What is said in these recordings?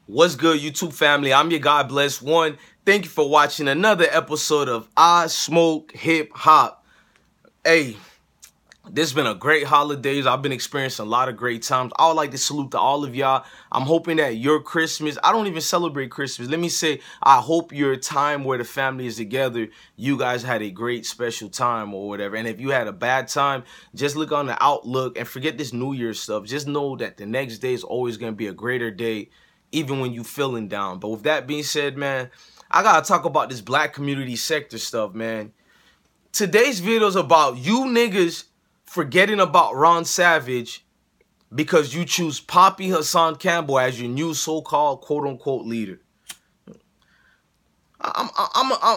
What's good, YouTube family? I'm your God Bless One. Thank you for watching another episode of I Smoke Hip Hop. Hey, this has been a great holidays. I've been experiencing a lot of great times. I would like to salute to all of y'all. I'm hoping that your Christmas, I don't even celebrate Christmas. Let me say, I hope your time where the family is together, you guys had a great special time or whatever. And if you had a bad time, just look on the outlook and forget this New Year's stuff. Just know that the next day is always going to be a greater day, even when you feeling down. But with that being said, man, I got to talk about this black community sector stuff, man. Today's video is about you niggas forgetting about Ron Savage because you choose Poppy Hassan Campbell as your new so-called quote-unquote leader. I'm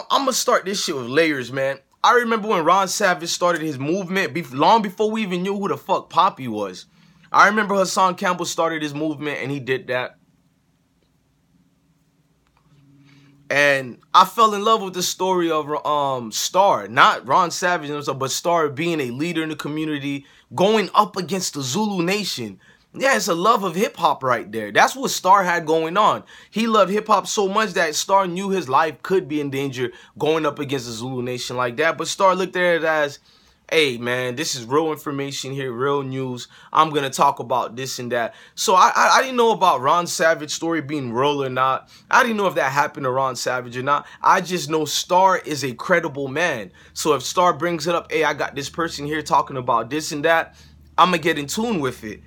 gonna start this shit with layers, man. I remember when Ron Savage started his movement, long before we even knew who the fuck Poppy was. I remember Hassan Campbell started his movement and he did that. And I fell in love with the story of Star, not Ron Savage, but Star being a leader in the community, going up against the Zulu Nation. Yeah, it's a love of hip-hop right there. That's what Star had going on. He loved hip-hop so much that Star knew his life could be in danger going up against the Zulu Nation like that. But Star looked at it as, hey, man, this is real information here, real news. I'm going to talk about this and that. So I didn't know about Ron Savage's story being real or not. I didn't know if that happened to Ron Savage or not. I just know Star is a credible man. So if Star brings it up, hey, I got this person here talking about this and that, I'm going to get in tune with it.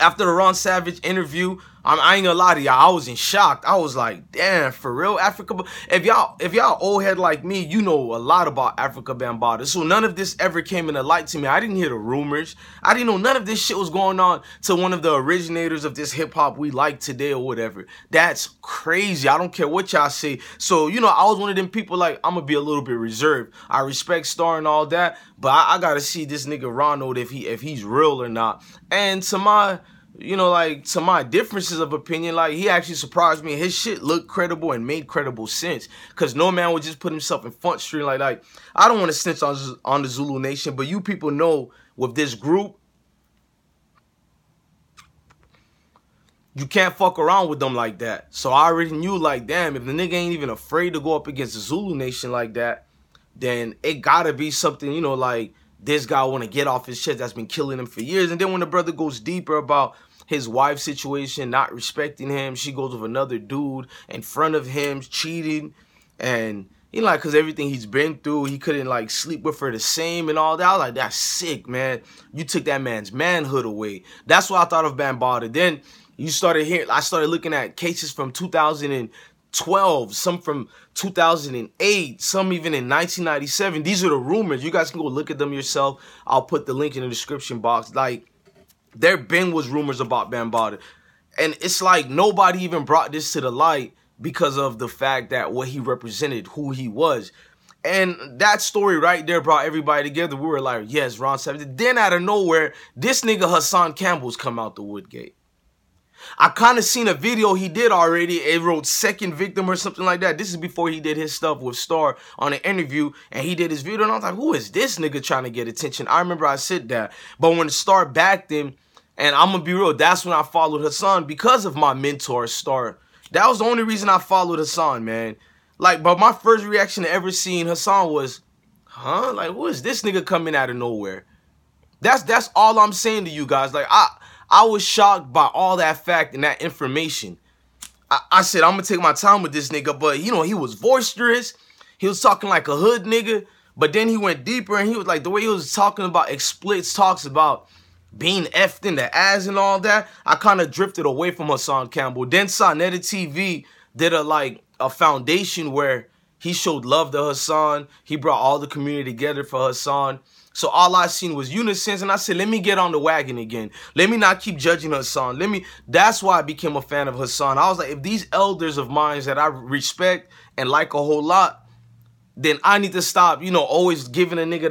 After the Ron Savage interview, I ain't gonna lie to y'all, I was in shock. I was like, damn, for real, Africa? If y'all old head like me, you know a lot about Africa Bambaataa. So none of this ever came into light to me. I didn't hear the rumors. I didn't know none of this shit was going on to one of the originators of this hip hop we like today or whatever. That's crazy. I don't care what y'all say. So, you know, I was one of them people like, I'm gonna be a little bit reserved. I respect Star and all that, but I gotta see this nigga Ronald if he's real or not. And to my, you know, like, to my differences of opinion, like, he actually surprised me. His shit looked credible and made credible sense. Because no man would just put himself in front street like I don't want to snitch on the Zulu Nation, but you people know with this group, you can't fuck around with them like that. So I already knew, like, damn, if the nigga ain't even afraid to go up against the Zulu Nation like that, then it gotta be something, you know, like, this guy want to get off his chest that's been killing him for years. And then when the brother goes deeper about his wife's situation, not respecting him, she goes with another dude in front of him, cheating, and you know, like, because everything he's been through, he couldn't like sleep with her the same and all that. I was like, that's sick, man. You took that man's manhood away. That's what I thought of Bambaataa. Then you started hearing, I started looking at cases from 2012, some from 2008, some even in 1997. These are the rumors. You guys can go look at them yourself. I'll put the link in the description box. Like, there been was rumors about Bambaataa. And it's like nobody even brought this to the light because of the fact that what he represented, who he was. And that story right there brought everybody together. We were like, yes, Ron Savage. Then out of nowhere, this nigga Hassan Campbell's come out the woodgate. I kind of seen a video he did already. It wrote second victim or something like that. This is before he did his stuff with Star on an interview. And he did his video. And I was like, who is this nigga trying to get attention? I remember I said that. But when Star backed him, and I'm going to be real, that's when I followed Hassan because of my mentor, Star. That was the only reason I followed Hassan, man. Like, but my first reaction to ever seeing Hassan was, huh? Like, who is this nigga coming out of nowhere? That's all I'm saying to you guys. Like, I was shocked by all that fact and that information. I said, I'm going to take my time with this nigga. But, you know, he was boisterous. He was talking like a hood nigga. But then he went deeper and he was like, the way he was talking about expletives, talks about being effed in the ass and all that, I kind of drifted away from Hassan Campbell. Then Sonetta TV did a foundation where he showed love to Hassan. He brought all the community together for Hassan. So all I seen was unison, and I said, let me get on the wagon again. Let me not keep judging Hassan. That's why I became a fan of Hassan. I was like, if these elders of mine that I respect and like a whole lot, then I need to stop, you know, always giving a nigga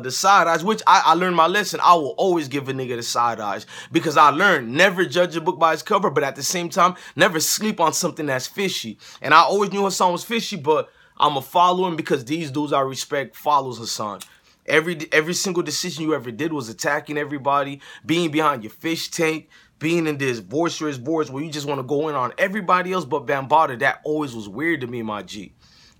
the side eyes, which I learned my lesson. I will always give a nigga the side eyes because I learned never judge a book by its cover, but at the same time, never sleep on something that's fishy. And I always knew Hassan was fishy, but I'm going to follow him because these dudes I respect follows Hassan. Every single decision you ever did was attacking everybody, being behind your fish tank, being in this boisterous boards where you just want to go in on everybody else but Bambaataa, that always was weird to me, my G.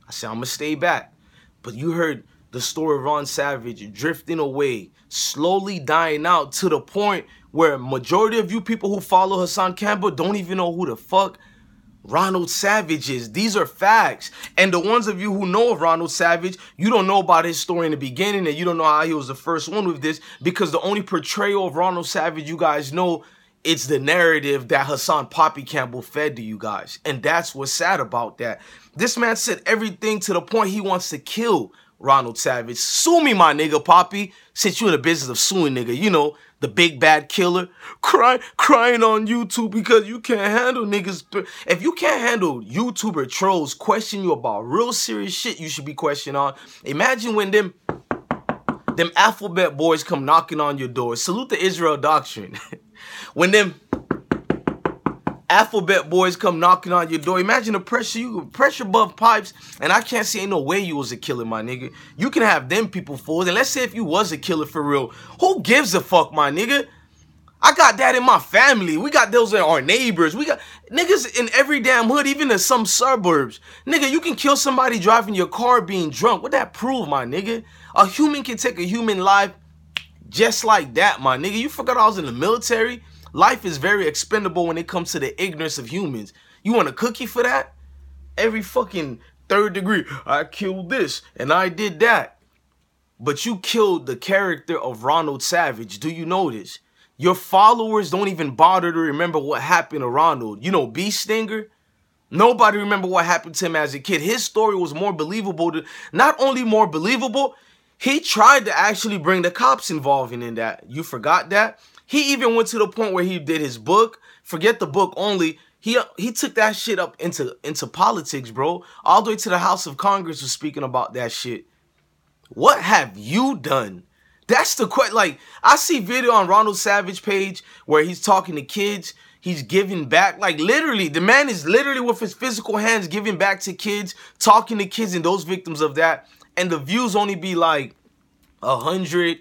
I said, I'm going to stay back. But you heard the story of Ron Savage drifting away, slowly dying out to the point where majority of you people who follow Hassan Campbell don't even know who the fuck Ronald Savage is. These are facts. And the ones of you who know of Ronald Savage, you don't know about his story in the beginning, and you don't know how he was the first one with this, because the only portrayal of Ronald Savage you guys know, it's the narrative that Hassan Poppy Campbell fed to you guys. And that's what's sad about that. This man said everything to the point he wants to kill Ronald Savage. Sue me, my nigga, Poppy. Since you in the business of suing, nigga, you know, the big bad killer, crying on YouTube because you can't handle niggas. If you can't handle YouTuber trolls question you about real serious shit you should be questioned on, imagine when them alphabet boys come knocking on your door. Salute the Israel doctrine. When them alphabet boys come knocking on your door, imagine the pressure. You pressure above pipes, and I can't see ain't no way you was a killer, my nigga. You can have them people fooled, and let's say if you was a killer for real, who gives a fuck, my nigga? I got that in my family. We got those in our neighbors. We got niggas in every damn hood, even in some suburbs. Nigga, you can kill somebody driving your car being drunk. What that prove, my nigga? A human can take a human life just like that, my nigga. You forgot I was in the military? Life is very expendable when it comes to the ignorance of humans. You want a cookie for that? Every fucking third degree, I killed this and I did that. But you killed the character of Ronald Savage. Do you know this? Your followers don't even bother to remember what happened to Ronald. You know, Bee-stinger? Nobody remember what happened to him as a kid. His story was more believable. Not only more believable, he tried to actually bring the cops involved in that. You forgot that? He even went to the point where he did his book. Forget the book only. He took that shit up into politics, bro. All the way to the House of Congress was speaking about that shit. What have you done? That's the question. Like, I see video on Ronald Savage page where he's talking to kids. He's giving back. Like, literally, the man is literally with his physical hands giving back to kids, talking to kids and those victims of that. And the views only be like 100,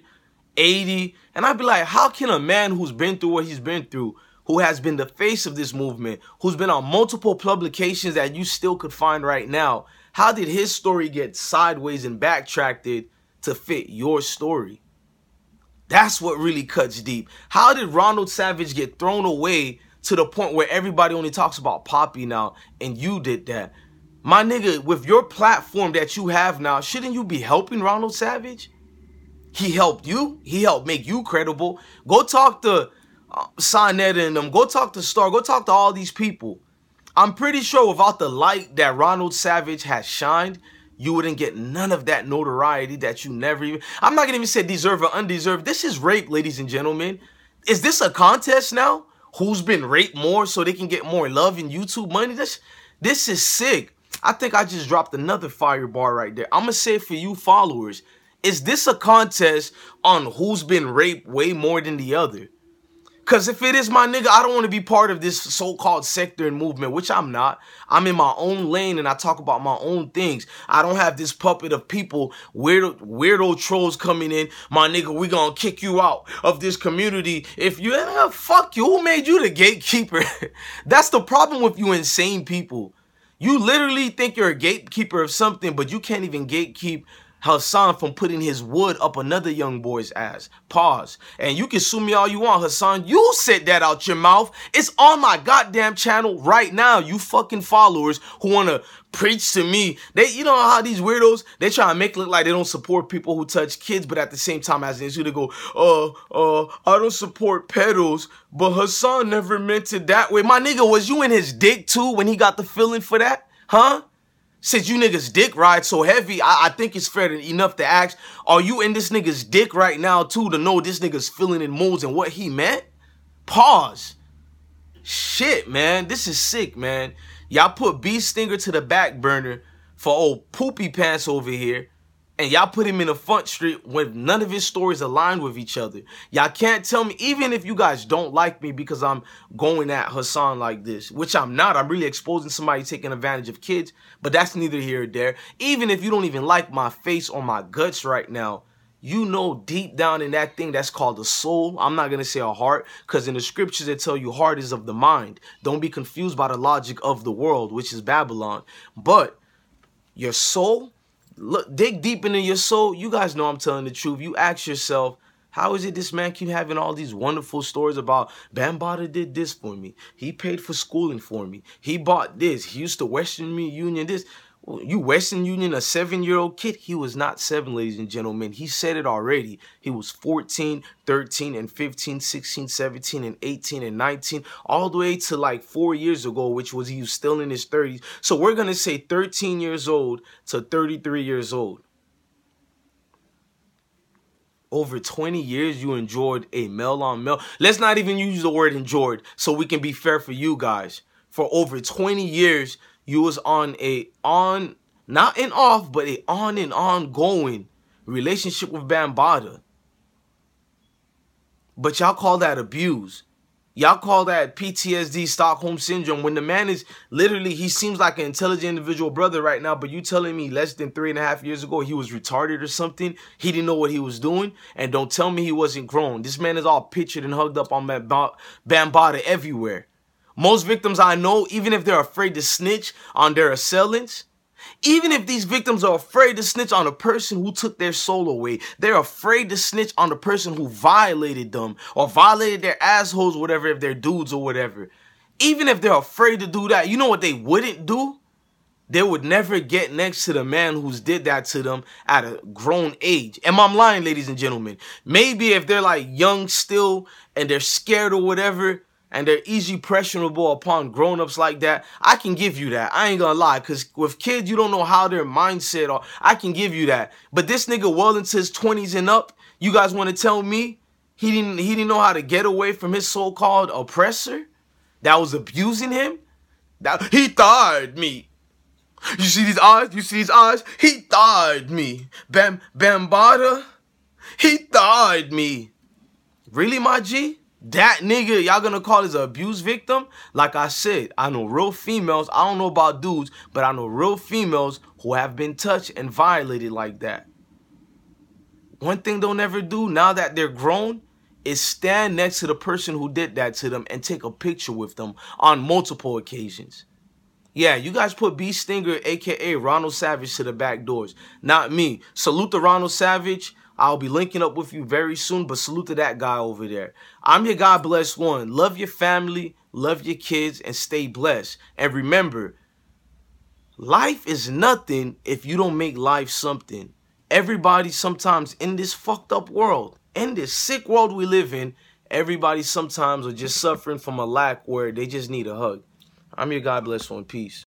80. And I'd be like, how can a man who's been through what he's been through, who has been the face of this movement, who's been on multiple publications that you still could find right now, how did his story get sideways and backtracked to fit your story? That's what really cuts deep. How did Ronald Savage get thrown away to the point where everybody only talks about Poppy now, and you did that? My nigga, with your platform that you have now, shouldn't you be helping Ronald Savage? He helped you. He helped make you credible. Go talk to Sonetta and them. Go talk to Star. Go talk to all these people. I'm pretty sure without the light that Ronald Savage has shined, you wouldn't get none of that notoriety that you never even... I'm not going to even say deserve or undeserved. This is rape, ladies and gentlemen. Is this a contest now? Who's been raped more so they can get more love and YouTube money? This is sick. I think I just dropped another fire bar right there. I'm going to say for you followers, is this a contest on who's been raped way more than the other? Because if it is, my nigga, I don't want to be part of this so-called sector and movement, which I'm not. I'm in my own lane and I talk about my own things. I don't have this puppet of people, weirdo trolls coming in. My nigga, we gonna kick you out of this community. If you, fuck you, who made you the gatekeeper? That's the problem with you insane people. You literally think you're a gatekeeper of something, but you can't even gatekeep Hassan from putting his wood up another young boy's ass. Pause. And you can sue me all you want, Hassan. You said that out your mouth. It's on my goddamn channel right now, you fucking followers who want to preach to me. You know how these weirdos, they try to make it look like they don't support people who touch kids, but at the same time, as an issue, they go, I don't support pedos, but Hassan never meant it that way. My nigga, was you in his dick too when he got the feeling for that? Huh? Since you niggas dick ride so heavy, I think it's fair enough to ask, are you in this nigga's dick right now too to know this nigga's feeling in moods and what he meant? Pause. Shit, man. This is sick, man. Y'all put Bee-stinger to the back burner for old Poopy Pants over here. And y'all put him in the front street when none of his stories aligned with each other. Y'all can't tell me, even if you guys don't like me because I'm going at Hassan like this, which I'm not. I'm really exposing somebody taking advantage of kids, but that's neither here or there. Even if you don't even like my face or my guts right now, you know deep down in that thing that's called a soul. I'm not going to say a heart, because in the scriptures they tell you heart is of the mind. Don't be confused by the logic of the world, which is Babylon. But your soul, look, dig deep into your soul. You guys know I'm telling the truth. You ask yourself, how is it this man keep having all these wonderful stories about Bambaataa did this for me? He paid for schooling for me. He bought this. He used to Western Union this. Well, you Western Union a 7-year-old kid? He was not 7, ladies and gentlemen. He said it already. He was 14, 13, and 15, 16, 17, and 18, and 19, all the way to like 4 years ago, which was he was still in his 30s. So we're going to say 13 years old to 33 years old. Over 20 years, you enjoyed a male-on-male. Let's not even use the word enjoyed so we can be fair for you guys. For over 20 years, you was on a not an off, but a on and ongoing relationship with Bambaataa. But y'all call that abuse. Y'all call that PTSD, Stockholm Syndrome, when the man is literally, he seems like an intelligent individual brother right now, but you telling me less than 3.5 years ago he was retarded or something? He didn't know what he was doing? And don't tell me he wasn't grown. This man is all pictured and hugged up on Bambaataa everywhere. Most victims I know, even if they're afraid to snitch on their assailants, even if these victims are afraid to snitch on a person who took their soul away, they're afraid to snitch on the person who violated them or violated their assholes, whatever, if they're dudes or whatever. Even if they're afraid to do that, you know what they wouldn't do? They would never get next to the man who's did that to them at a grown age. Am I lying, ladies and gentlemen? Maybe if they're like young still and they're scared or whatever, and they're easily pressurable upon grown-ups like that, I can give you that. I ain't gonna lie, because with kids, you don't know how their mindset are. I can give you that. But this nigga well into his 20s and up, you guys want to tell me he didn't know how to get away from his so-called oppressor that was abusing him? That he thawed me. You see these eyes? You see these eyes? He thawed me. Bambaataa, he thawed me. Really, my G? That nigga y'all gonna call as an abuse victim? Like I said, I know real females. I don't know about dudes, but I know real females who have been touched and violated like that. One thing they'll never do now that they're grown is stand next to the person who did that to them and take a picture with them on multiple occasions. Yeah, you guys put Bee-stinger, a.k.a. Ronald Savage, to the back doors. Not me. Salute to Ronald Savage. I'll be linking up with you very soon, but salute to that guy over there. I'm your God bless one. Love your family, love your kids, and stay blessed. And remember, life is nothing if you don't make life something. Everybody sometimes in this fucked up world, in this sick world we live in, everybody sometimes are just suffering from a lack where they just need a hug. I'm your God bless one. Peace.